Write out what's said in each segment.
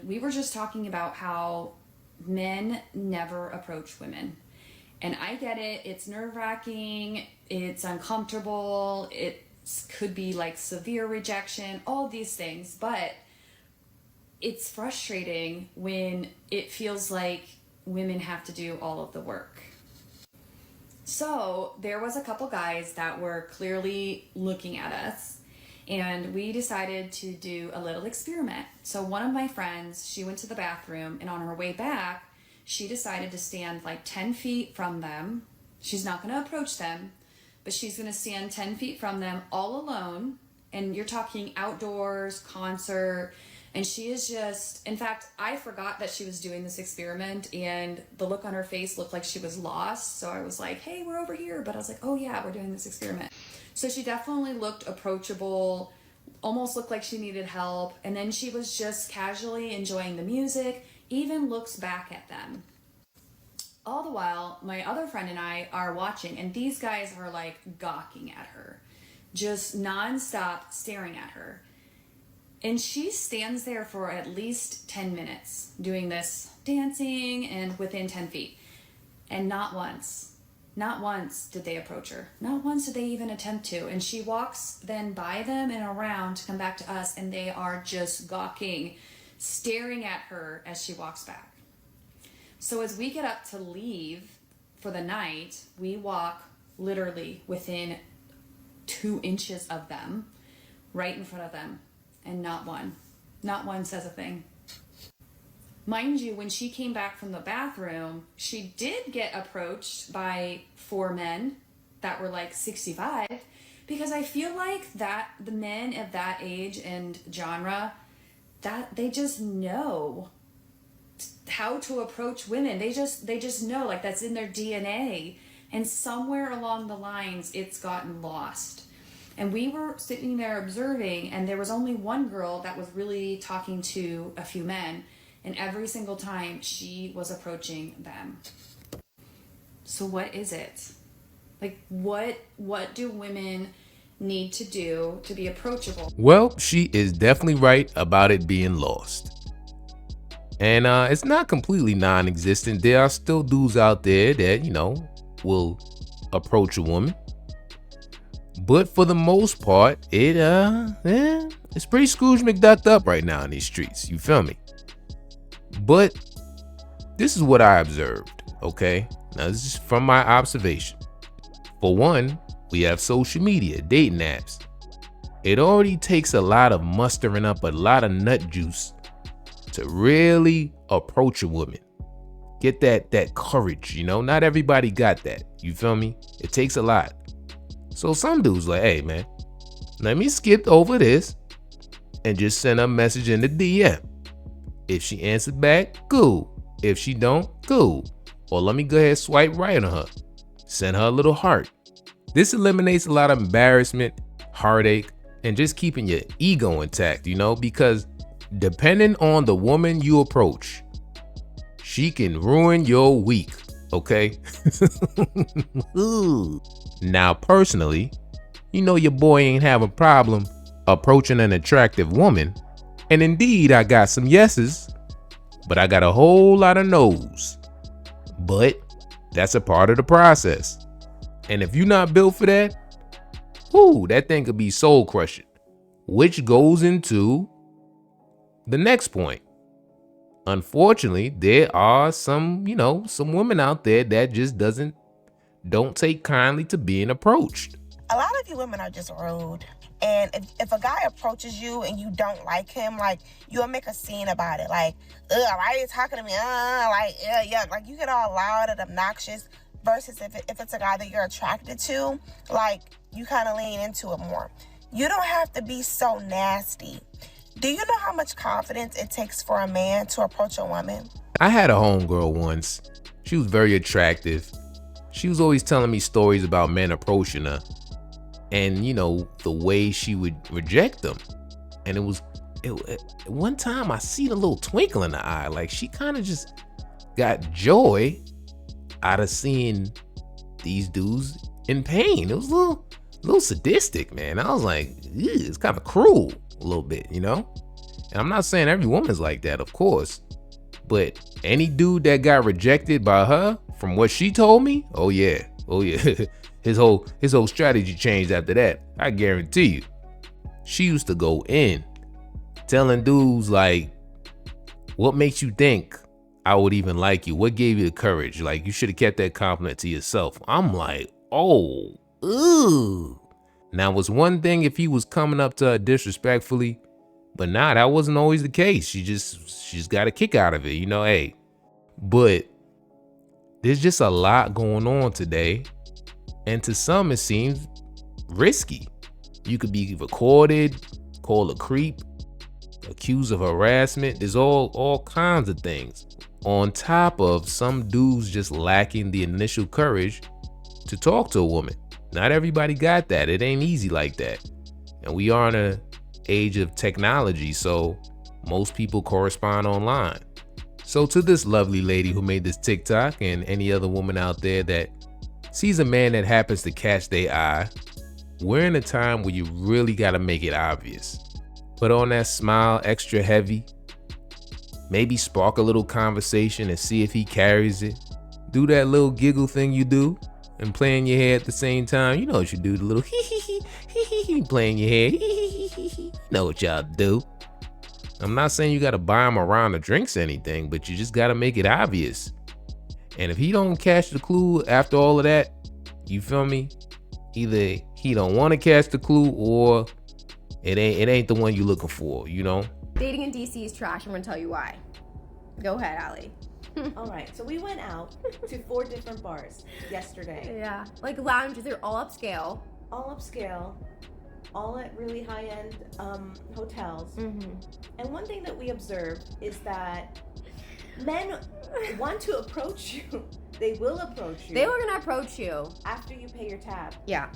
we were just talking about how men never approach women. And I get it, it's nerve-wracking, it's uncomfortable, it could be like severe rejection, all these things, but it's frustrating when it feels like women have to do all of the work. So there was a couple guys that were clearly looking at us, and we decided to do a little experiment. So one of my friends, she went to the bathroom, and on her way back, she decided to stand like 10 feet from them. She's not going to approach them, but she's going to stand 10 feet from them all alone. And you're talking outdoors, concert. And she is just, in fact, I forgot that she was doing this experiment, and the look on her face looked like she was lost. So I was like, hey, we're over here. But I was like, oh yeah, we're doing this experiment. So she definitely looked approachable, almost looked like she needed help. And then she was just casually enjoying the music, even looks back at them. All the while, my other friend and I are watching, and these guys are like gawking at her, just nonstop staring at her. And she stands there for at least 10 minutes doing this, dancing and within 10 feet. And not once did they approach her. Not once did they even attempt to. And she walks then by them and around to come back to us, and they are just gawking, staring at her as she walks back. So as we get up to leave for the night, we walk literally within 2 inches of them, right in front of them. And not one says a thing. Mind you, when she came back from the bathroom, she did get approached by 4 men that were like 65, because I feel like that the men of that age and genre, that they just know how to approach women. They just know, like, that's in their DNA. And somewhere along the lines, it's gotten lost. And we were sitting there observing, and there was only one girl that was really talking to a few men, and every single time she was approaching them. So what is it? Like, what do women need to do to be approachable? Well, she is definitely right about it being lost. And it's not completely non-existent. There are still dudes out there that, will approach a woman. But for the most part, it's pretty Scrooge McDucked up right now in these streets. You feel me? But this is what I observed, okay? Now, this is from my observation. For one, we have social media, dating apps. It already takes a lot of mustering up a lot of nut juice to really approach a woman. Get that courage, Not everybody got that. You feel me? It takes a lot. So some dudes like, hey man, let me skip over this and just send a message in the DM. If she answered back, cool. If she don't, cool. Or let me go ahead and swipe right on her. Send her a little heart. This eliminates a lot of embarrassment, heartache, and just keeping your ego intact, because depending on the woman you approach, she can ruin your week, okay? Now, personally, your boy ain't have a problem approaching an attractive woman. And indeed, I got some yeses, but I got a whole lot of no's. But that's a part of the process. And if you're not built for that, that thing could be soul crushing, which goes into the next point. Unfortunately, there are some women out there that just don't take kindly to being approached. A lot of you women are just rude. And if a guy approaches you and you don't like him, like, you'll make a scene about it. Like, why are you talking to me? Yeah. Like, you get all loud and obnoxious. Versus if it's a guy that you're attracted to, like, you kind of lean into it more. You don't have to be so nasty. Do you know how much confidence it takes for a man to approach a woman? I had a homegirl once. She was very attractive. She was always telling me stories about men approaching her and, the way she would reject them. And one time I seen a little twinkle in the eye. Like, she kind of just got joy out of seeing these dudes in pain. It was a little sadistic, man. I was like, it's kind of cruel a little bit, And I'm not saying every woman's like that, of course. But any dude that got rejected by her, from what she told me, oh yeah. his whole strategy changed after that. I guarantee you. She used to go in, telling dudes like, what makes you think I would even like you? What gave you the courage? Like, you should have kept that compliment to yourself. I'm like, oh, ooh. Now, it's one thing if he was coming up to her disrespectfully, but nah, that wasn't always the case. She just got a kick out of it, hey. But there's just a lot going on today. And to some, it seems risky. You could be recorded, called a creep, accused of harassment. There's all kinds of things. On top of some dudes just lacking the initial courage to talk to a woman. Not everybody got that. It ain't easy like that. And we are in an age of technology, so most people correspond online. So to this lovely lady who made this TikTok, and any other woman out there that sees a man that happens to catch their eye, we're in a time where you really gotta make it obvious. Put on that smile extra heavy. Maybe spark a little conversation and see if he carries it. Do that little giggle thing you do and play in your hair at the same time. You know what you do, the little hee play in your hair. You know what y'all do. I'm not saying you gotta buy him a round of drinks or anything, but you just gotta make it obvious. And if he don't catch the clue after all of that, you feel me? Either he don't want to catch the clue, or it ain't the one you looking for, Dating in DC is trash. I'm gonna tell you why. Go ahead, Allie. All right, so we went out to 4 different bars yesterday. Yeah, like lounges. They're all upscale. All upscale, all at really high-end hotels. Mm-hmm. And one thing that we observed is that men want to approach you. They will approach you. They were gonna approach you after you pay your tab. Yeah.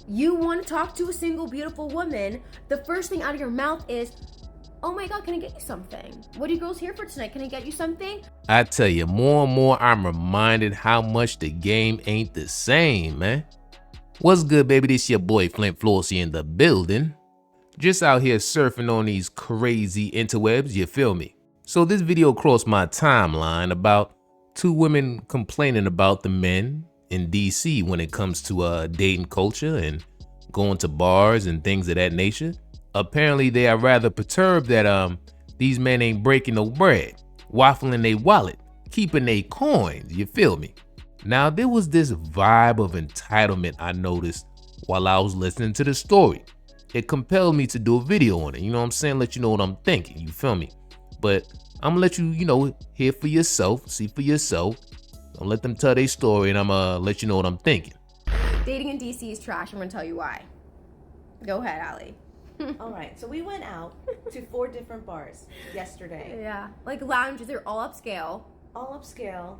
You want to talk to a single, beautiful woman. The first thing out of your mouth is, oh my God, can I get you something? What are you girls here for tonight? Can I get you something? I tell you, more and more I'm reminded how much the game ain't the same, man. What's good, baby? This your boy Flint Flossie in the building. Just out here surfing on these crazy interwebs, you feel me? So this video crossed my timeline about 2 women complaining about the men in DC when it comes to dating culture and going to bars and things of that nature. Apparently they are rather perturbed that these men ain't breaking no bread, waffling their wallet, keeping their coins, you feel me? Now there was this vibe of entitlement I noticed while I was listening to the story. It compelled me to do a video on it, you know what I'm saying? Let you know what I'm thinking, you feel me? But I'm gonna let you, hear for yourself, see for yourself. Don't let them tell their story, and I'm gonna let you know what I'm thinking. Dating in DC is trash. I'm gonna tell you why. Go ahead, Allie. All right, so we went out to 4 different bars yesterday. Yeah, like lounges. They're all upscale. All upscale,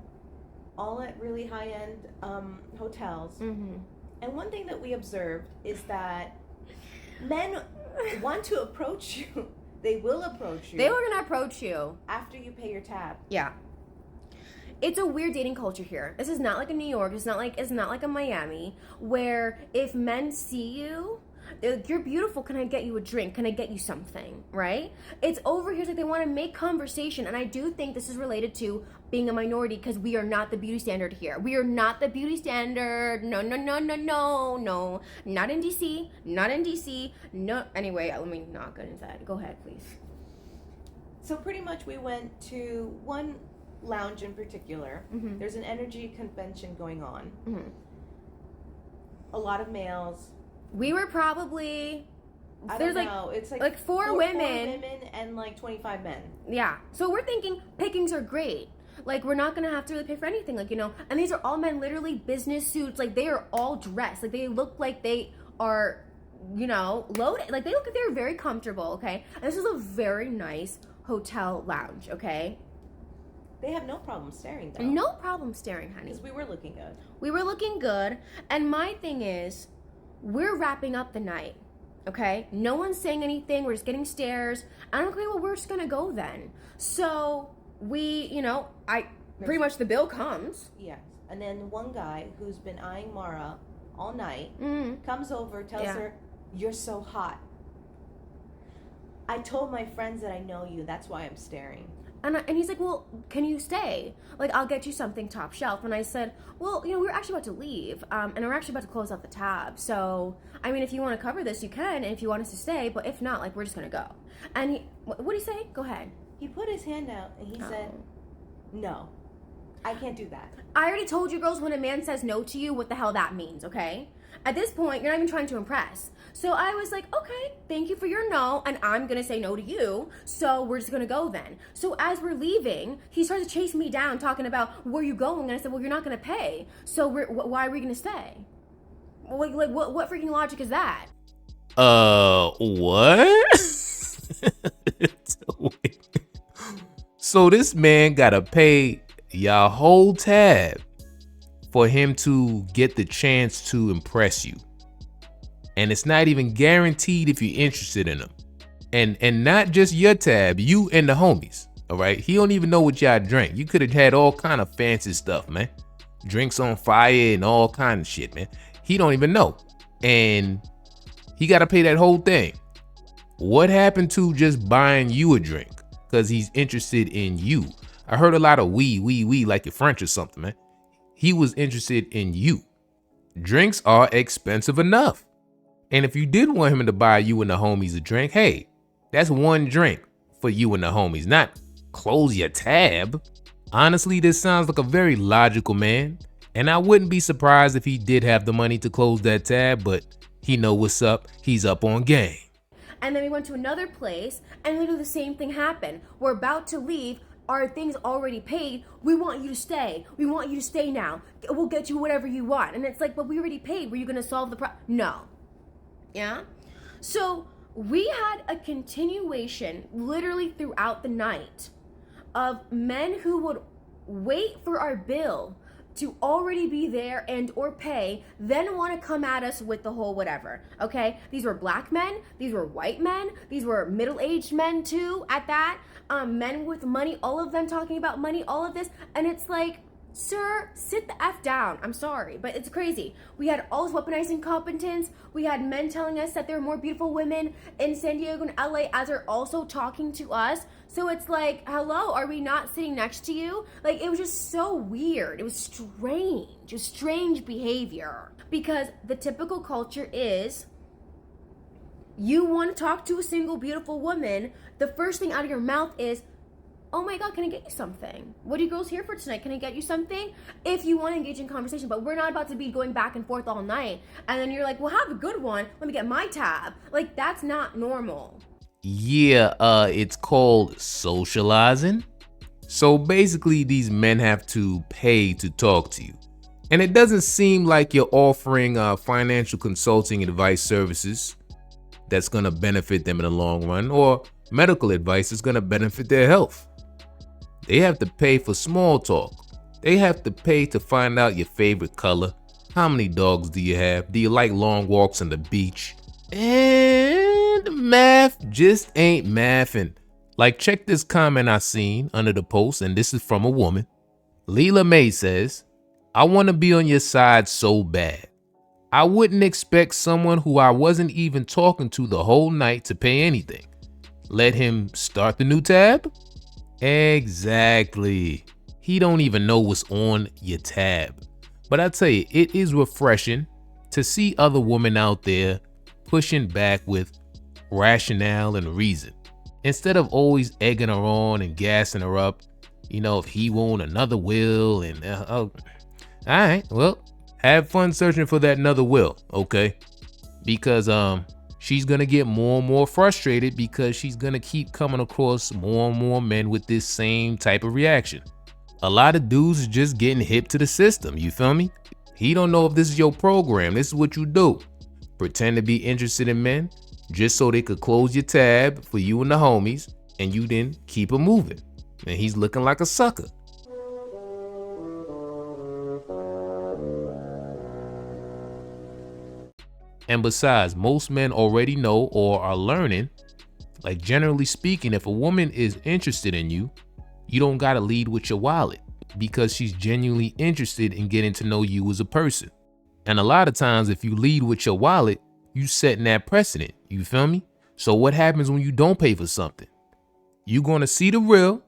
all at really high-end hotels. Mm-hmm. And one thing that we observed is that men want to approach you. They will approach you. They were gonna approach you after you pay your tab. Yeah. It's a weird dating culture here. This is not like in New York. It's not like a Miami, where if men see you, they're like, you're beautiful. Can I get you a drink? Can I get you something? Right? It's over here. It's like they want to make conversation, and I do think this is related to being a minority because we are not the beauty standard here. We are not the beauty standard. No. Not in DC. Not in DC. No. Anyway, let me not get into that. Go ahead, please. So pretty much we went to one lounge in particular. Mm-hmm. There's an energy convention going on. Mm-hmm. A lot of males. We were probably I there's don't know. It's like four women. 4 women and like 25 men. Yeah. So we're thinking pickings are great. Like we're not gonna have to really pay for anything. Like, and these are all men, literally business suits. Like they are all dressed. Like they look like they are, loaded. Like they look like they're very comfortable. Okay. And this is a very nice hotel lounge. Okay. They have no problem staring though. No problem staring, honey. Because we were looking good. We were looking good. And my thing is, we're wrapping up the night. Okay? No one's saying anything. We're just getting stares. I'm like, okay, well, we're just gonna go then. So we, pretty much the bill comes. Yes. And then one guy who's been eyeing Mara all night Mm-hmm. comes over, tells her, "You're so hot." I told my friends that I know you. That's why I'm staring. And he's like, well, can you stay? Like, I'll get you something top shelf. And I said, well, we're actually about to leave. And we're actually about to close out the tab. So, I mean, if you want to cover this, you can. And if you want us to stay. But if not, like, we're just going to go. And what did he say? Go ahead. He put his hand out and he said, no, I can't do that. I already told you girls, when a man says no to you, what the hell that means, okay? At this point, you're not even trying to impress. So I was like, okay, thank you for your no, and I'm gonna say no to you, so we're just gonna go then. So as we're leaving, he starts to chase me down, talking about, where you going? And I said, well, you're not gonna pay, so why are we gonna stay? Like what freaking logic is that? What? So this man gotta pay your whole tab for him to get the chance to impress you. And it's not even guaranteed if you're interested in him. And not just your tab, you and the homies. All right. He don't even know what y'all drink. You could have had all kind of fancy stuff, man. Drinks on fire and all kind of shit, man. He don't even know. And he got to pay that whole thing. What happened to just buying you a drink? Because he's interested in you. I heard a lot of we like you're French or something, man. He was interested in you. Drinks are expensive enough. And if you did want him to buy you and the homies a drink, hey, that's one drink for you and the homies, not close your tab. Honestly, this sounds like a very logical man. And I wouldn't be surprised if he did have the money to close that tab, but he know what's up. He's up on game. And then we went to another place and literally the same thing happened. We're about to leave. Our thing's already paid. We want you to stay. We want you to stay now. We'll get you whatever you want. And it's like, but we already paid. Were you going to solve the problem? No. Yeah. So we had a continuation literally throughout the night of men who would wait for our bill to already be there and or pay, then want to come at us with the whole whatever. Okay, these were black men, these were white men, these were middle-aged men too at that, men with money, all of them talking about money, all of this. And it's like, sir, sit the F down. I'm sorry, but it's crazy. We had all this weaponizing competence. We had men telling us that there are more beautiful women in San Diego and LA as they're also talking to us. So it's like, hello, are we not sitting next to you? Like, it was just so weird. It was strange. It was strange behavior. Because the typical culture is, you want to talk to a single beautiful woman, the first thing out of your mouth is, oh my God, can I get you something? What are you girls here for tonight? Can I get you something? If you want to engage in conversation, but we're not about to be going back and forth all night. And then you're like, well, have a good one. Let me get my tab. Like, that's not normal. Yeah, it's called socializing. So basically, these men have to pay to talk to you. And it doesn't seem like you're offering financial consulting advice services that's going to benefit them in the long run, or medical advice is going to benefit their health. They have to pay for small talk. They have to pay to find out your favorite color. How many dogs do you have? Do you like long walks on the beach? And math just ain't mathing. Like, check this comment I seen under the post, and this is from a woman. Leela May says, I want to be on your side so bad. I wouldn't expect someone who I wasn't even talking to the whole night to pay anything. Let him start the new tab? Exactly. He don't even know what's on your tab. But I tell you, it is refreshing to see other women out there pushing back with rationale and reason, instead of always egging her on and gassing her up. You know, if he won't, another will, and all right, well, have fun searching for that another will, okay? Because she's gonna get more and more frustrated because she's gonna keep coming across more and more men with this same type of reaction. A lot of dudes is just getting hip to the system, you feel me? He don't know if this is your program. This is what you do. Pretend to be interested in men just so they could close your tab for you and the homies, and you then keep it moving. And he's looking like a sucker. And besides, most men already know or are learning, like generally speaking, if a woman is interested in you, you don't gotta lead with your wallet, because she's genuinely interested in getting to know you as a person. And a lot of times if you lead with your wallet, you setting that precedent, you feel me? So what happens when you don't pay for something? You're going to see the real,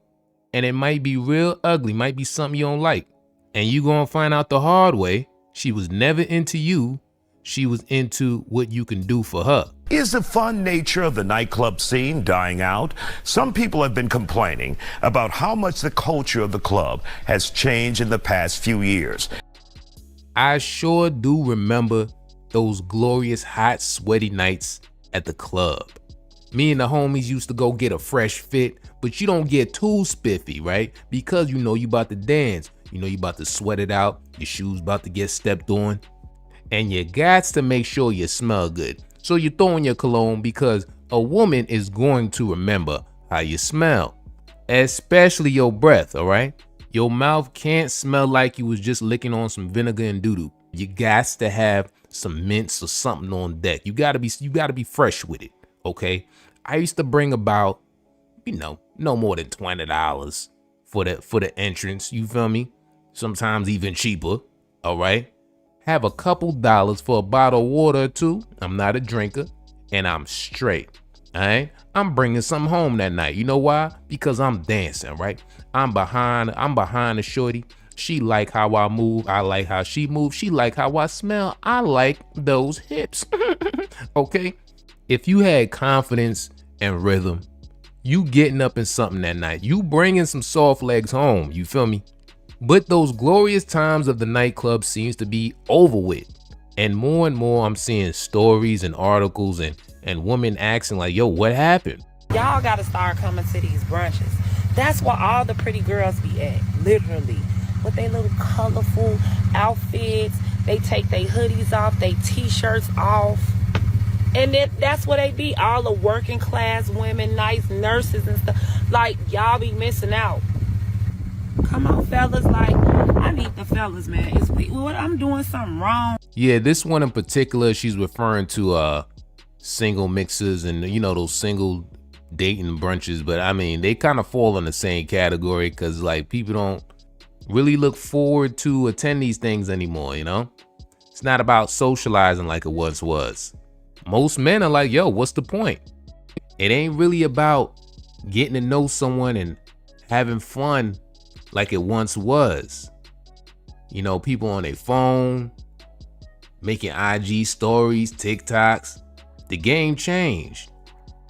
and it might be real ugly, might be something you don't like. And you're going to find out the hard way, she was never into you. She was into what you can do for her. Is the fun nature of the nightclub scene dying out? Some people have been complaining about how much the culture of the club has changed in the past few years. I sure do remember those glorious, hot, sweaty nights at the club. Me and the homies used to go get a fresh fit, but you don't get too spiffy, right? Because you know you about to dance. You know you about to sweat it out. Your shoes about to get stepped on. And you got to make sure you smell good. So you throw in your cologne because a woman is going to remember how you smell. Especially your breath, all right? Your mouth can't smell like you was just licking on some vinegar and doo-doo. You got to have some mints or something on deck. You gotta be fresh with it, okay? I used to bring about, no more than $20 for the entrance, you feel me? Sometimes even cheaper, all right? Have a couple dollars for a bottle of water or two. I'm not a drinker, and I'm straight, all right? I'm bringing something home that night. You know why? Because I'm dancing, right? I'm behind the shorty. She like how I move. I like how she moves. She like how I smell. I like those hips, okay? If you had confidence and rhythm, you getting up in something that night. You bringing some soft legs home, you feel me? But those glorious times of the nightclub seems to be over with. And more I'm seeing stories and articles and women asking like, yo, what happened? Y'all gotta start coming to these brunches. That's where all the pretty girls be at, literally. With their little colorful outfits. They take their hoodies off, their t-shirts off. And then that's where they be, all the working class women, nice nurses and stuff. Like, y'all be missing out. Come on, fellas. Like, I need the fellas, man. What, I'm doing something wrong. Yeah, this one in particular, she's referring to single mixers and, those single dating brunches. But I mean, they kind of fall in the same category because, like, people don't really look forward to attend these things anymore, It's not about socializing like it once was. Most men are like, yo, what's the point? It ain't really about getting to know someone and having fun like it once was. People on their phone, making IG stories, TikToks. The game changed.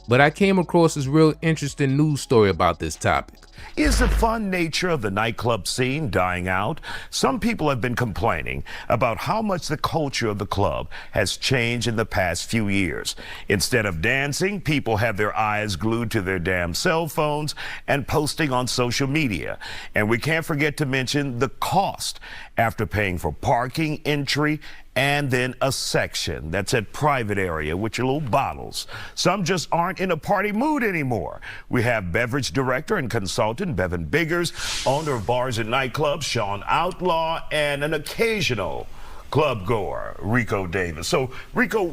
But I came across this real interesting news story about this topic. Is the fun nature of the nightclub scene dying out? Some people have been complaining about how much the culture of the club has changed in the past few years. Instead of dancing, people have their eyes glued to their damn cell phones and posting on social media. And we can't forget to mention the cost after paying for parking, entry, and then a section that's a private area with your little bottles. Some just aren't in a party mood anymore. We have beverage director and consultant Bevan Biggers, owner of bars and nightclubs Sean Outlaw, and an occasional club goer Rico Davis. So Rico,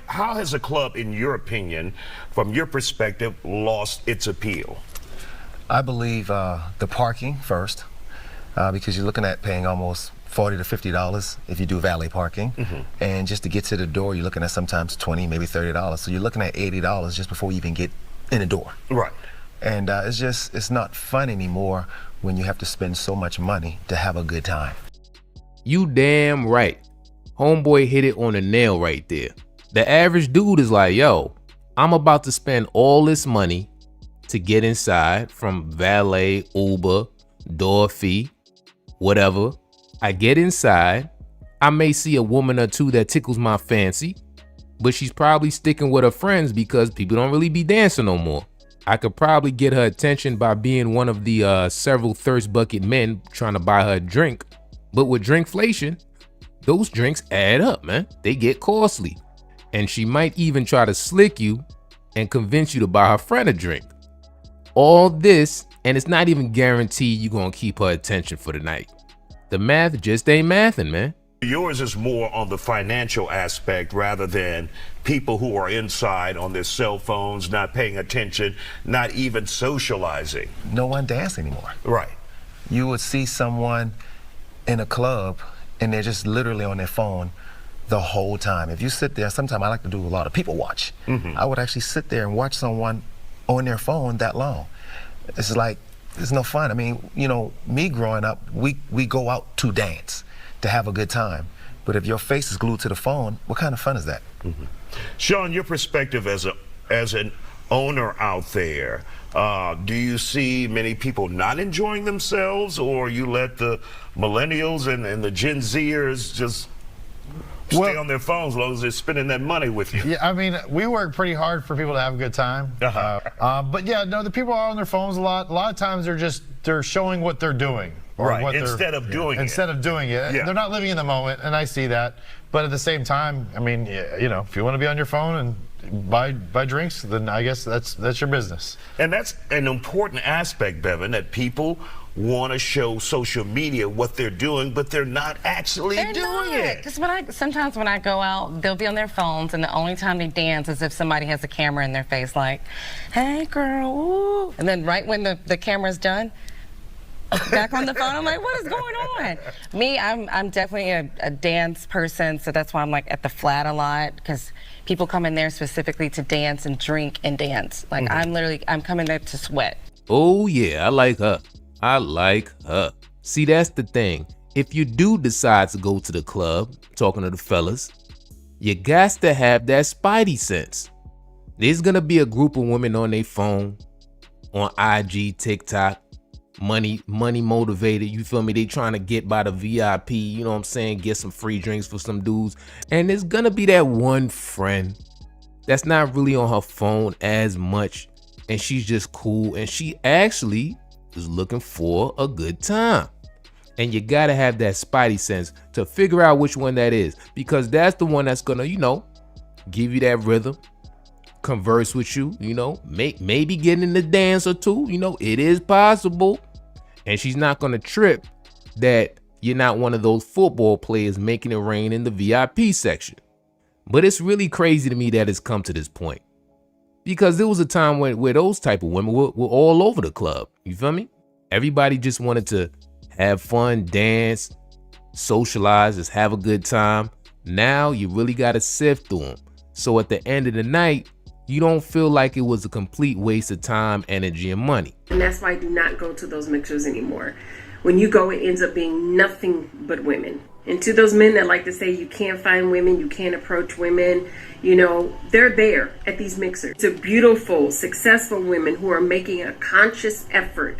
how has the club, in your opinion, from your perspective, lost its appeal? I believe the parking first, because you're looking at paying almost $40 to $50 if you do valet parking. And just to get to the door, you're looking at sometimes $20, maybe $30. So you're looking at $80 just before you even get in the door. Right. And it's not fun anymore when you have to spend so much money to have a good time. You damn right. Homeboy hit it on the nail right there. The average dude is like, yo, I'm about to spend all this money to get inside, from valet, Uber, door fee, whatever. I get inside, I may see a woman or two that tickles my fancy, but she's probably sticking with her friends because people don't really be dancing no more. I could probably get her attention by being one of the several thirst bucket men trying to buy her a drink. But with drinkflation, those drinks add up, man. They get costly. And she might even try to slick you and convince you to buy her friend a drink. All this, and it's not even guaranteed you're gonna keep her attention for the night. The math just ain't mathing, man. Yours is more on the financial aspect rather than people who are inside on their cell phones, not paying attention, not even socializing. No one dance anymore. Right. You would see someone in a club and they're just literally on their phone the whole time. If you sit there, sometimes I like to do a lot of people watch. I would actually sit there and watch someone on their phone that long. It's like, it's no fun. I mean, you know, me growing up, we go out to dance, to have a good time. But if your face is glued to the phone, what kind of fun is that? Sean, your perspective as an owner out there, do you see many people not enjoying themselves, or you let the millennials and the Gen Zers just stay on their phones as long as they're spending that money with you? Yeah, I mean, we work pretty hard for people to have a good time. But yeah, no, the people are on their phones a lot. A lot of times they're showing what they're doing. Or Right, what instead of doing it. Instead of doing it. Yeah. They're not living in the moment, and I see that. But at the same time, I mean, you know, if you want to be on your phone and buy drinks, then I guess that's your business. And that's an important aspect, Bevan, that people want to show social media what they're doing, but they're not actually doing it. Because sometimes when I go out, they'll be on their phones, and the only time they dance is if somebody has a camera in their face, like, "Hey, girl, ooh." And then right when the camera's done, back on the phone, I'm like, what is going on? Me, I'm definitely a dance person, so that's why I'm like at the flat a lot, because people come in there specifically to dance and drink and dance. Like I'm coming there to sweat. Oh yeah, I like her. I like her. See, that's the thing. If you do decide to go to the club, talking to the fellas, you got to have that spidey sense. There's gonna be a group of women on their phone, on IG, TikTok, money motivated, you feel me? They trying to get by the VIP, you know what I'm saying? Get some free drinks for some dudes. And there's gonna be that one friend that's not really on her phone as much, and she's just cool, and she actually is looking for a good time. And you gotta have that spidey sense to figure out which one that is, because that's the one that's gonna, you know, give you that rhythm, converse with you, you know, maybe get in the dance or two, you know, it is possible. And she's not gonna trip that you're not one of those football players making it rain in the VIP section. But it's really crazy to me that it's come to this point, because there was a time where those type of women were all over the club. You feel me? Everybody just wanted to have fun, dance, socialize, just have a good time. Now you really got to sift through them. So at the end of the night, you don't feel like it was a complete waste of time, energy, and money. And that's why I do not go to those mixers anymore. When you go, it ends up being nothing but women. And to those men that like to say you can't find women, you can't approach women, you know, they're there at these mixers. It's beautiful, successful women who are making a conscious effort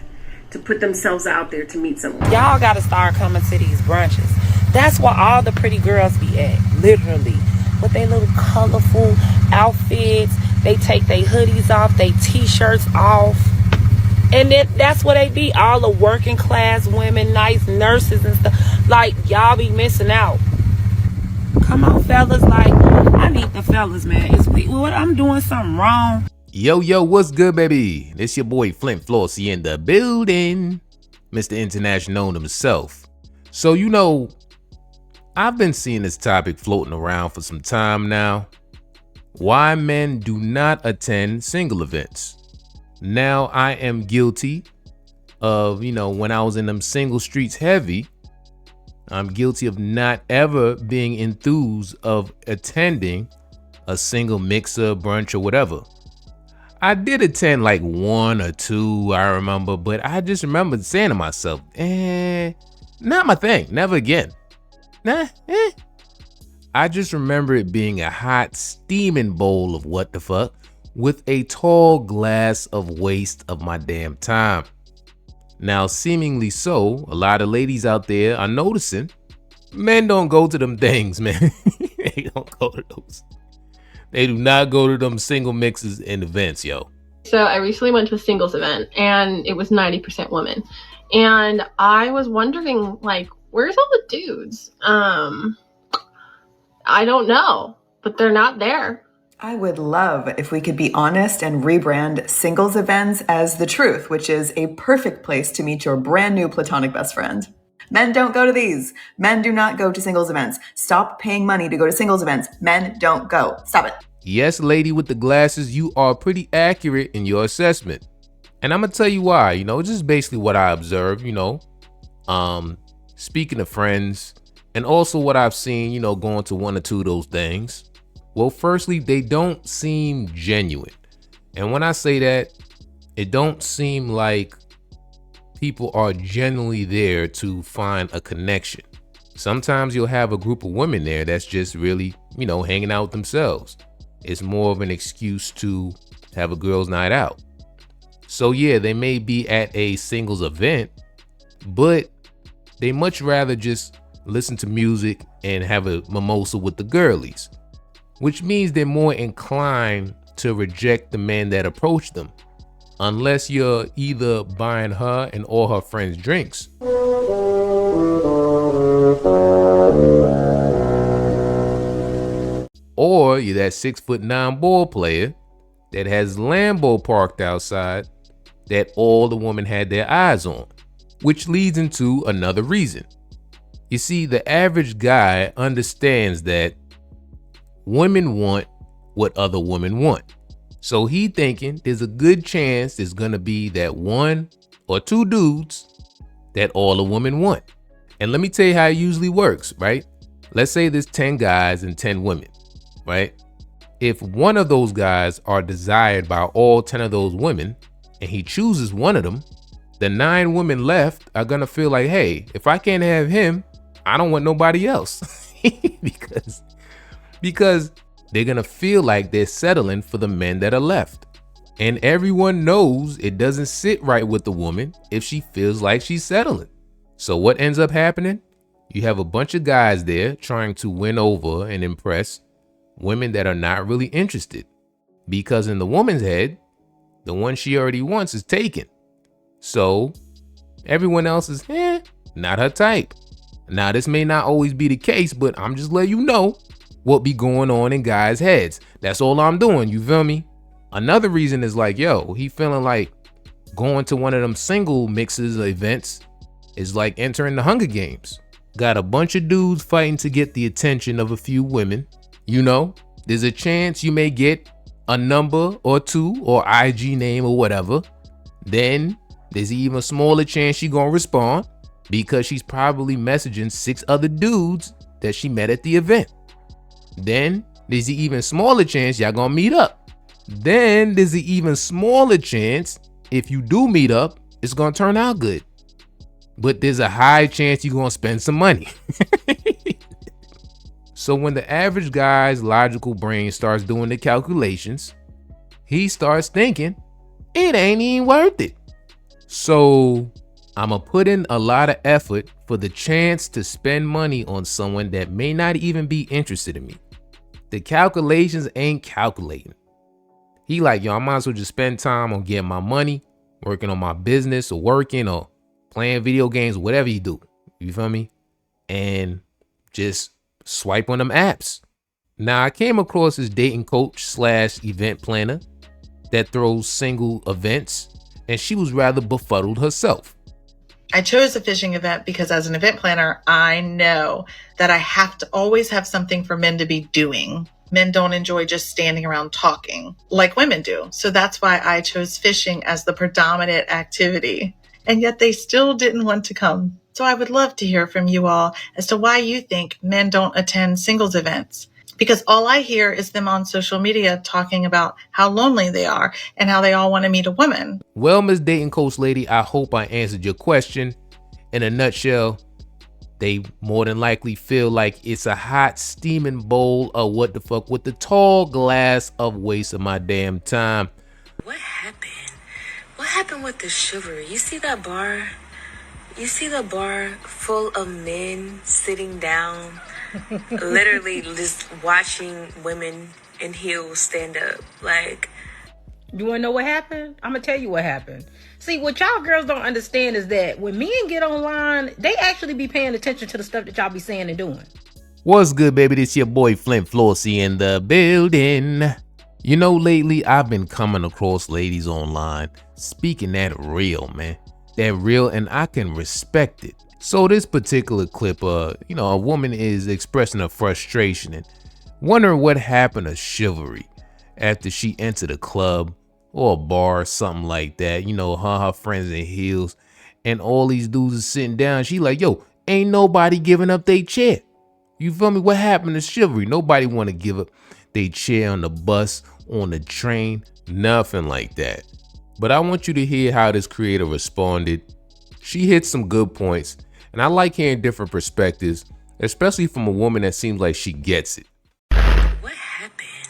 to put themselves out there to meet someone. Y'all gotta start coming to these brunches. That's where all the pretty girls be at, literally. With their little colorful outfits, they take their hoodies off, their t-shirts off. And then that's what they be, all the working class women, nice nurses and stuff. Like, y'all be missing out. Come on, fellas, like, I need the fellas, man. What, I'm doing something wrong? Yo, what's good, baby? This your boy Flint Flossie in the building. Mr. International himself. So, you know, I've been seeing this topic floating around for some time now. Why men do not attend single events. Now, I am guilty of, you know, when I was in them single streets heavy, I'm guilty of not ever being enthused of attending a single mixer, brunch, or whatever. I did attend like one or two, I remember, but I just remember saying to myself, not my thing, never again. I just remember it being a hot, steaming bowl of what the fuck with a tall glass of waste of my damn time. Now, seemingly so, a lot of ladies out there are noticing men don't go to them things, man. They don't go to those. They do not go to them single mixes and events, yo. So I recently went to a singles event and it was 90% women. And I was wondering, like, where's all the dudes? I don't know, but they're not there. I would love if we could be honest and rebrand singles events as the truth, which is a perfect place to meet your brand new platonic best friend. Men don't go to these. Men do not go to singles events. Stop paying money to go to singles events. Men don't go. Stop it. Yes, lady with the glasses, you are pretty accurate in your assessment. And I'm going to tell you why, you know, just basically what I observed, you know, speaking of friends And also what I've seen, going to one or two of those things. Well, firstly, they don't seem genuine. And when I say that, it don't seem like people are genuinely there to find a connection. Sometimes you'll have a group of women there that's just really, hanging out with themselves. It's more of an excuse to have a girls' night out. So yeah, they may be at a singles event, but they much rather just listen to music and have a mimosa with the girlies, which means they're more inclined to reject the men that approach them, unless you're either buying her and all her friends drinks. Or you're that 6'9" ball player that has Lambo parked outside that all the women had their eyes on, which leads into another reason. You see, the average guy understands that women want what other women want. So he thinking there's a good chance there's gonna be that one or two dudes that all the women want. And let me tell you how it usually works, right? Let's say there's 10 guys and 10 women, right? If one of those guys are desired by all 10 of those women and he chooses one of them, the 9 women left are gonna feel like, hey, if I can't have him, I don't want nobody else. because they're gonna feel like they're settling for the men that are left. And everyone knows it doesn't sit right with the woman if she feels like she's settling. So what ends up happening? You have a bunch of guys there trying to win over and impress women that are not really interested. Because in the woman's head, the one she already wants is taken. So everyone else is, not her type. Now, this may not always be the case, but I'm just letting you know what be going on in guys' heads. That's all I'm doing, you feel me? Another reason is like, yo, he feeling like going to one of them single mixes events is like entering the Hunger Games. Got a bunch of dudes fighting to get the attention of a few women. There's a chance you may get a number or two or IG name or whatever. Then there's an even smaller chance she gonna respond because she's probably messaging 6 other dudes that she met at the event. Then there's an even smaller chance y'all gonna meet up. Then there's an even smaller chance if you do meet up, it's gonna turn out good. But there's a high chance you're gonna spend some money. So when the average guy's logical brain starts doing the calculations, he starts thinking, it ain't even worth it. So I'ma put in a lot of effort for the chance to spend money on someone that may not even be interested in me. The calculations ain't calculating. He like, yo, I might as well just spend time on getting my money, working on my business or working or playing video games, whatever you do. You feel me? And just swipe on them apps. Now, I came across this dating coach / event planner that throws single events, and she was rather befuddled herself. I chose a fishing event because as an event planner, I know that I have to always have something for men to be doing. Men don't enjoy just standing around talking like women do. So that's why I chose fishing as the predominant activity. And yet they still didn't want to come. So I would love to hear from you all as to why you think men don't attend singles events. Because all I hear is them on social media talking about how lonely they are and how they all want to meet a woman. Well, Miss Dating Coach Lady, I hope I answered your question. In a nutshell, they more than likely feel like it's a hot steaming bowl of what the fuck with the tall glass of wasting my damn time. What happened? What happened with the chivalry? You see that bar? You see the bar full of men sitting down, literally just watching women in heels stand up. Like, you want to know what happened? I'm going to tell you what happened. See, what y'all girls don't understand is that when men get online, they actually be paying attention to the stuff that y'all be saying and doing. What's good, baby? This your boy Flint Flossie in the building. Lately I've been coming across ladies online speaking that real, man. That real, and I can respect it. So this particular clip, a woman is expressing her frustration and wondering what happened to chivalry after she entered a club or a bar or something like that. Her friends in heels and all these dudes are sitting down. She like, yo, ain't nobody giving up their chair. You feel me? What happened to chivalry? Nobody want to give up their chair on the bus, on the train, nothing like that. But I want you to hear how this creator responded. She hit some good points, and I like hearing different perspectives, especially from a woman that seems like she gets it. What happened?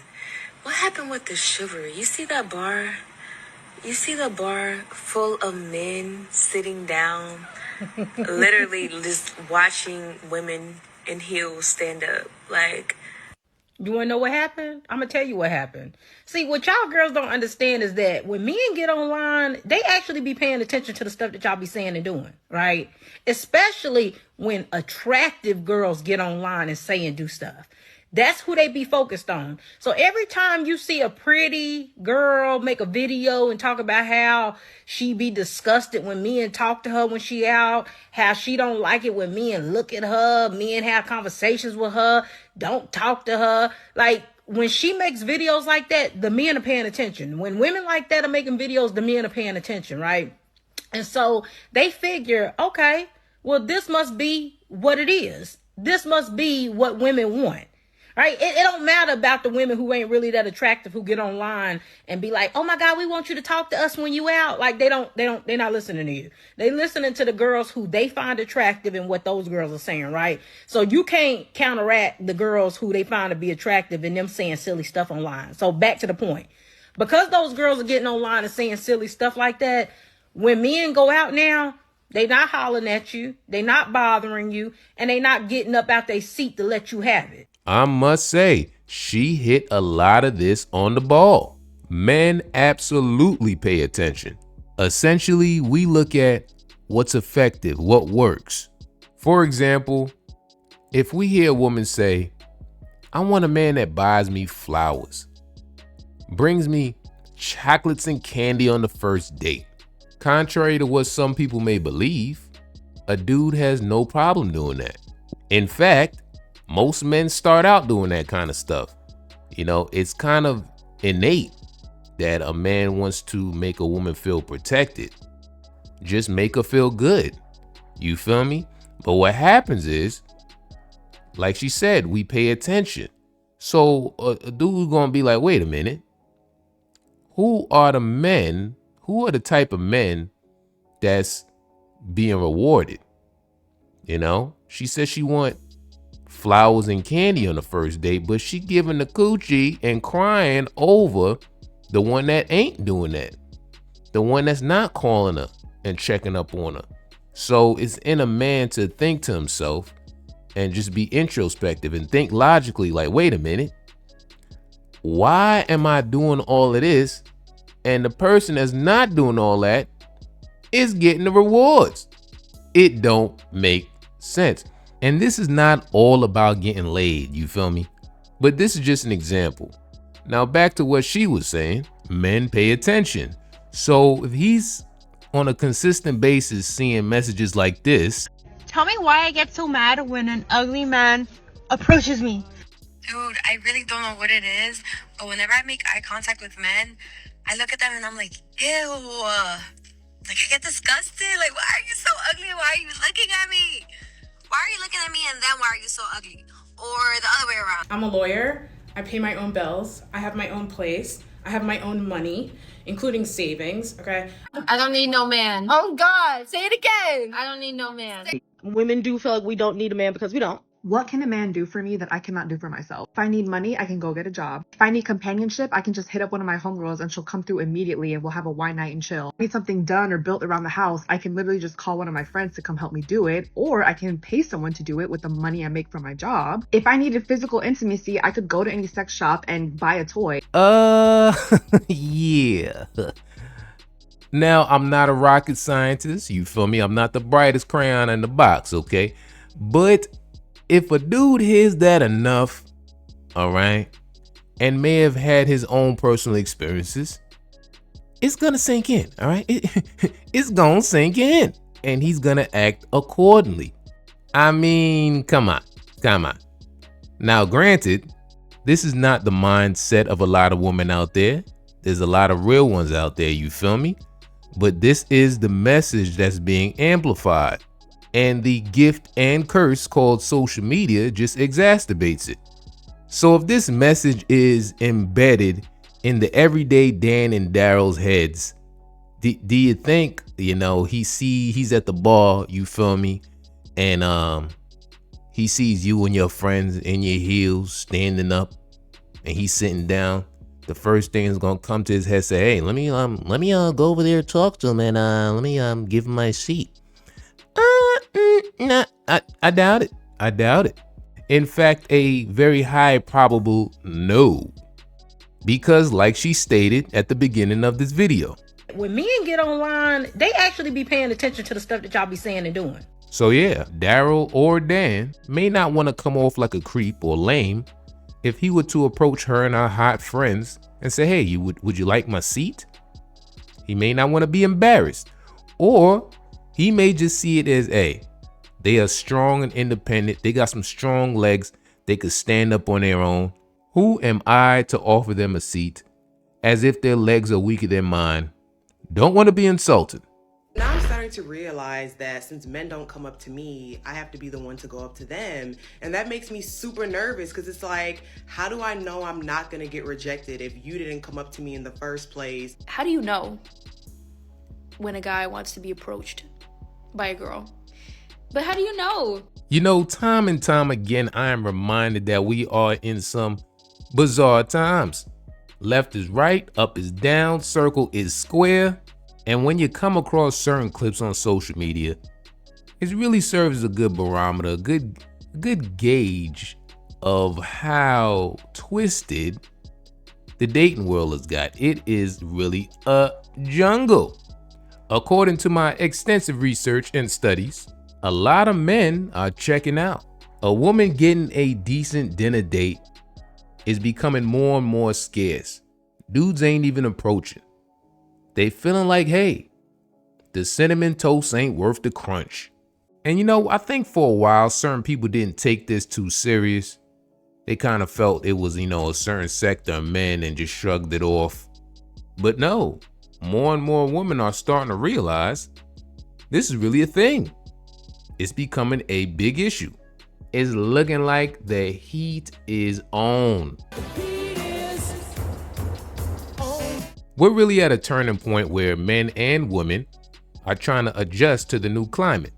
What happened with the chivalry? You see that bar? You see the bar full of men sitting down, literally just watching women in heels stand up. Like, you want to know what happened? I'm going to tell you what happened. See, what y'all girls don't understand is that when men get online, they actually be paying attention to the stuff that y'all be saying and doing, right? Especially when attractive girls get online and say and do stuff. That's who they be focused on. So every time you see a pretty girl make a video and talk about how she be disgusted when men talk to her when she out, how she don't like it when men look at her, men have conversations with her, don't talk to her. Like, when she makes videos like that, the men are paying attention. When women like that are making videos, the men are paying attention, right? And so they figure, okay, well, this must be what it is. This must be what women want. Right? It don't matter about the women who ain't really that attractive who get online and be like, oh my God, we want you to talk to us when you out. Like they're not listening to you. They listening to the girls who they find attractive and what those girls are saying, right? So you can't counteract the girls who they find to be attractive and them saying silly stuff online. So back to the point. Because those girls are getting online and saying silly stuff like that, when men go out now, they not hollering at you, they not bothering you, and they not getting up out their seat to let you have it. I must say, she hit a lot of this on the ball. Men absolutely pay attention. Essentially, we look at what's effective, what works. For example, if we hear a woman say, I want a man that buys me flowers, brings me chocolates and candy on the first date. Contrary to what some people may believe, a dude has no problem doing that. In fact, most men start out doing that kind of stuff. You know, it's kind of innate that a man wants to make a woman feel protected. Just make her feel good. You feel me? But what happens is, like she said, we pay attention. So a dude's gonna be like, wait a minute. Who are the type of men that's being rewarded? You know, she says she want flowers and candy on the first date, but she giving the coochie and crying over the one that ain't doing that. The one that's not calling her and checking up on her. So it's in a man to think to himself and just be introspective and think logically, like, wait a minute, why am I doing all of this and the person that's not doing all that is getting the rewards? It don't make sense. And this is not all about getting laid, you feel me? But this is just an example. Now back to what she was saying, men pay attention. So if he's on a consistent basis seeing messages like this, tell me why I get so mad when an ugly man approaches me. Dude, I really don't know what it is, but whenever I make eye contact with men, I look at them and I'm like, ew. Like, I get disgusted. Like, why are you so ugly? Why are you looking at me? Why are you looking at me and then why are you so ugly? Or the other way around. I'm a lawyer. I pay my own bills. I have my own place. I have my own money, including savings, okay? I don't need no man. Oh God, say it again. I don't need no man. Women do feel like we don't need a man because we don't. What can a man do for me that I cannot do for myself? If I need money, I can go get a job. If I need companionship, I can just hit up one of my homegirls and she'll come through immediately and we'll have a wine night and chill. If I need something done or built around the house, I can literally just call one of my friends to come help me do it, or I can pay someone to do it with the money I make from my job. If I needed physical intimacy, I could go to any sex shop and buy a toy. Yeah. Now, I'm not a rocket scientist, you feel me? I'm not the brightest crayon in the box, okay? But if a dude hears that enough, all right, and may have had his own personal experiences, it's gonna sink in, all right? It's gonna sink in, and he's gonna act accordingly. I mean, come on. Now, granted, this is not the mindset of a lot of women out there. There's a lot of real ones out there, you feel me? But this is the message that's being amplified. and the gift and curse called social media just exacerbates it. So if this message is embedded in the everyday Dan and Daryl's heads, do you think, he's at the bar, you feel me, and he sees you and your friends in your heels standing up and he's sitting down, the first thing is gonna come to his head, say, hey, let me go over there and talk to him, and let me give him my seat. Nah, I doubt it. I doubt it. In fact, a very high probable no. Because like she stated at the beginning of this video, when men get online, they actually be paying attention to the stuff that y'all be saying and doing. So yeah, Daryl or Dan may not want to come off like a creep or lame if he were to approach her and her hot friends and say, hey, would you like my seat? He may not want to be embarrassed, or he may just see it as, hey, they are strong and independent. They got some strong legs. They could stand up on their own. Who am I to offer them a seat as if their legs are weaker than mine? Don't want to be insulted. Now I'm starting to realize that since men don't come up to me, I have to be the one to go up to them. And that makes me super nervous because it's like, how do I know I'm not going to get rejected if you didn't come up to me in the first place? How do you know when a guy wants to be approached by a girl? But how do you know? Time and time again, I am reminded that we are in some bizarre times. Left is right, up is down, circle is square. And when you come across certain clips on social media, it really serves as a good barometer, a good gauge of how twisted the dating world has got. It is really a jungle. According to my extensive research and studies, a lot of men are checking out. A woman getting a decent dinner date is becoming more and more scarce. Dudes ain't even approaching. They feeling like, hey, the cinnamon toast ain't worth the crunch. And I think for a while, certain people didn't take this too serious. They kind of felt it was, a certain sector of men and just shrugged it off. But no, more and more women are starting to realize this is really a thing. It's becoming a big issue. It's looking like the heat is on. We're really at a turning point where men and women are trying to adjust to the new climate.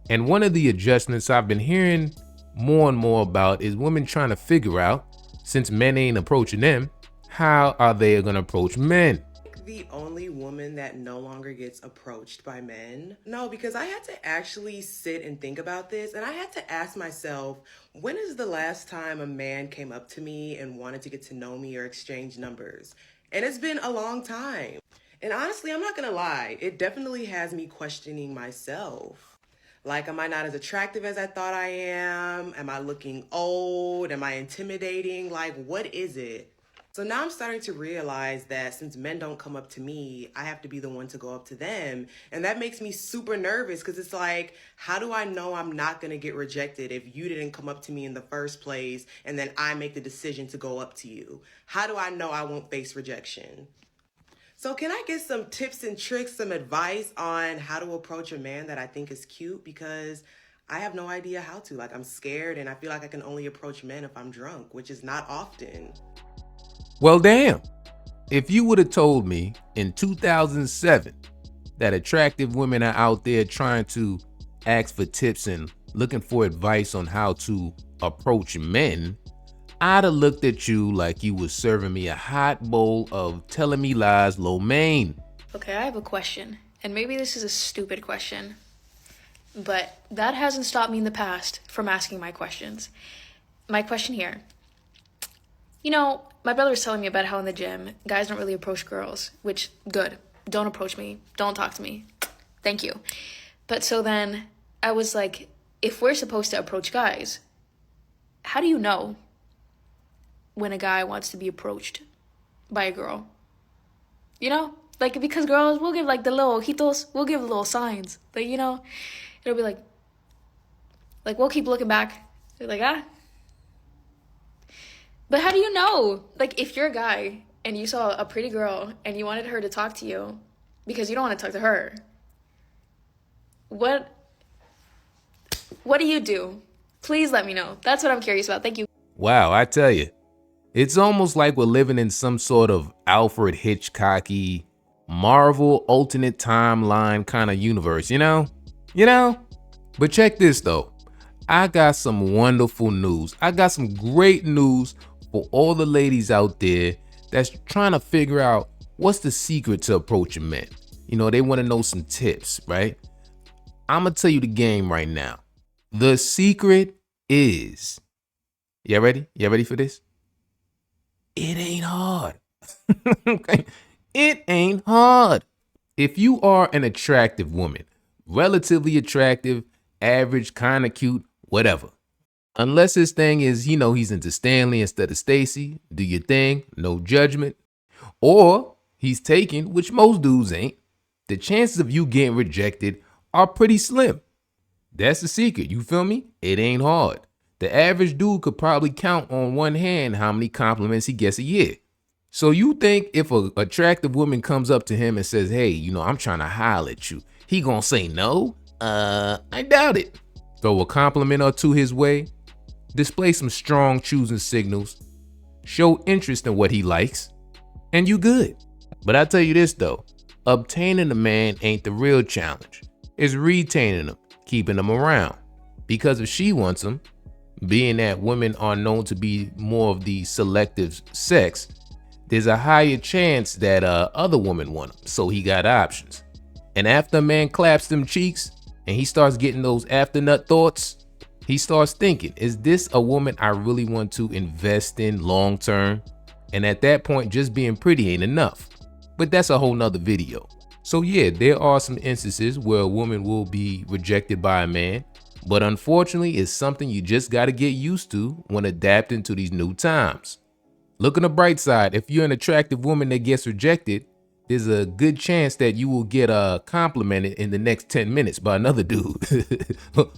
And one of the adjustments I've been hearing more and more about is women trying to figure out, since men ain't approaching them, how are they gonna approach men? The only woman that no longer gets approached by men? No, because I had to actually sit and think about this, and I had to ask myself, when is the last time a man came up to me and wanted to get to know me or exchange numbers? And it's been a long time. And honestly, I'm not gonna lie, it definitely has me questioning myself. Like, am I not as attractive as I thought I am? Am I looking old? Am I intimidating? Like, what is it? So now I'm starting to realize that since men don't come up to me, I have to be the one to go up to them. And that makes me super nervous because it's like, how do I know I'm not going to get rejected if you didn't come up to me in the first place and then I make the decision to go up to you? How do I know I won't face rejection? So can I get some tips and tricks, some advice on how to approach a man that I think is cute? Because I have no idea how to. Like, I'm scared and I feel like I can only approach men if I'm drunk, which is not often. Well, damn. If you would have told me in 2007 that attractive women are out there trying to ask for tips and looking for advice on how to approach men, I'd have looked at you like you was serving me a hot bowl of telling me lies lo mein. Okay, I have a question. And maybe this is a stupid question. But that hasn't stopped me in the past from asking my questions. My question here. My brother was telling me about how in the gym, guys don't really approach girls, which, good. Don't approach me. Don't talk to me. Thank you. But so then I was like, if we're supposed to approach guys, how do you know when a guy wants to be approached by a girl? Because girls, we'll give the little ojitos, we'll give little signs. It'll be like we'll keep looking back. They're like, ah. But how do you know? If you're a guy and you saw a pretty girl and you wanted her to talk to you because you don't want to talk to her, what What do you do? Please let me know. That's what I'm curious about. Thank you. Wow, I tell you, it's almost like we're living in some sort of Alfred Hitchcocky Marvel alternate timeline kind of universe, you know? But check this though. I got some wonderful news. I got some great news for all the ladies out there that's trying to figure out what's the secret to approaching men. They want to know some tips, right? I'm going to tell you the game right now. The secret is, you ready? You ready for this? It ain't hard. Okay? It ain't hard. If you are an attractive woman, relatively attractive, average, kind of cute, whatever. Unless his thing is, he's into Stanley instead of Stacy, do your thing, no judgment. Or he's taken, which most dudes ain't. The chances of you getting rejected are pretty slim. That's the secret, you feel me? It ain't hard. The average dude could probably count on one hand how many compliments he gets a year. So you think if an attractive woman comes up to him and says, hey, I'm trying to holler at you, he gonna say no? I doubt it. Throw a compliment or two his way, display some strong choosing signals, show interest in what he likes, and you good. But I tell you this though, obtaining a man ain't the real challenge. It's retaining him, keeping him around. Because if she wants him, being that women are known to be more of the selective sex, there's a higher chance that other women want him, so he got options. And after a man claps them cheeks and he starts getting those after-nut thoughts, he starts thinking, is this a woman I really want to invest in long term? And at that point, just being pretty ain't enough. But that's a whole nother video. So yeah, there are some instances where a woman will be rejected by a man, but unfortunately it's something you just got to get used to when adapting to these new times. Look on the bright side, if you're an attractive woman that gets rejected, there's a good chance that you will get complimented in the next 10 minutes by another dude.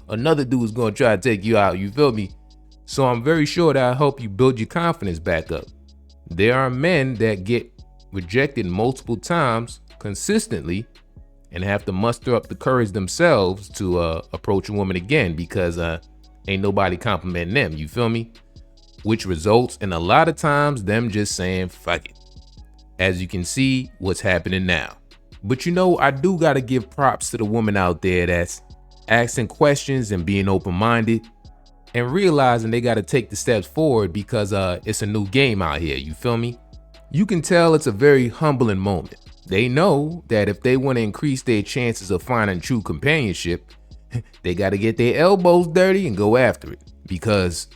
Another dude is going to try to take you out, you feel me? So I'm very sure that'll help you build your confidence back up. There are men that get rejected multiple times consistently and have to muster up the courage themselves to approach a woman again because ain't nobody complimenting them, you feel me? Which results in a lot of times them just saying fuck it. As you can see what's happening now. But I do gotta give props to the woman out there that's asking questions and being open-minded and realizing they gotta take the steps forward because it's a new game out here, you feel me? You can tell it's a very humbling moment. They know that if they want to increase their chances of finding true companionship, they gotta get their elbows dirty and go after it because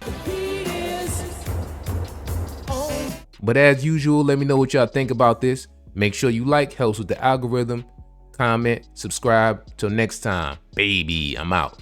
But as usual, let me know what y'all think about this. Make sure you like, helps with the algorithm. Comment, subscribe. Till next time, baby, I'm out.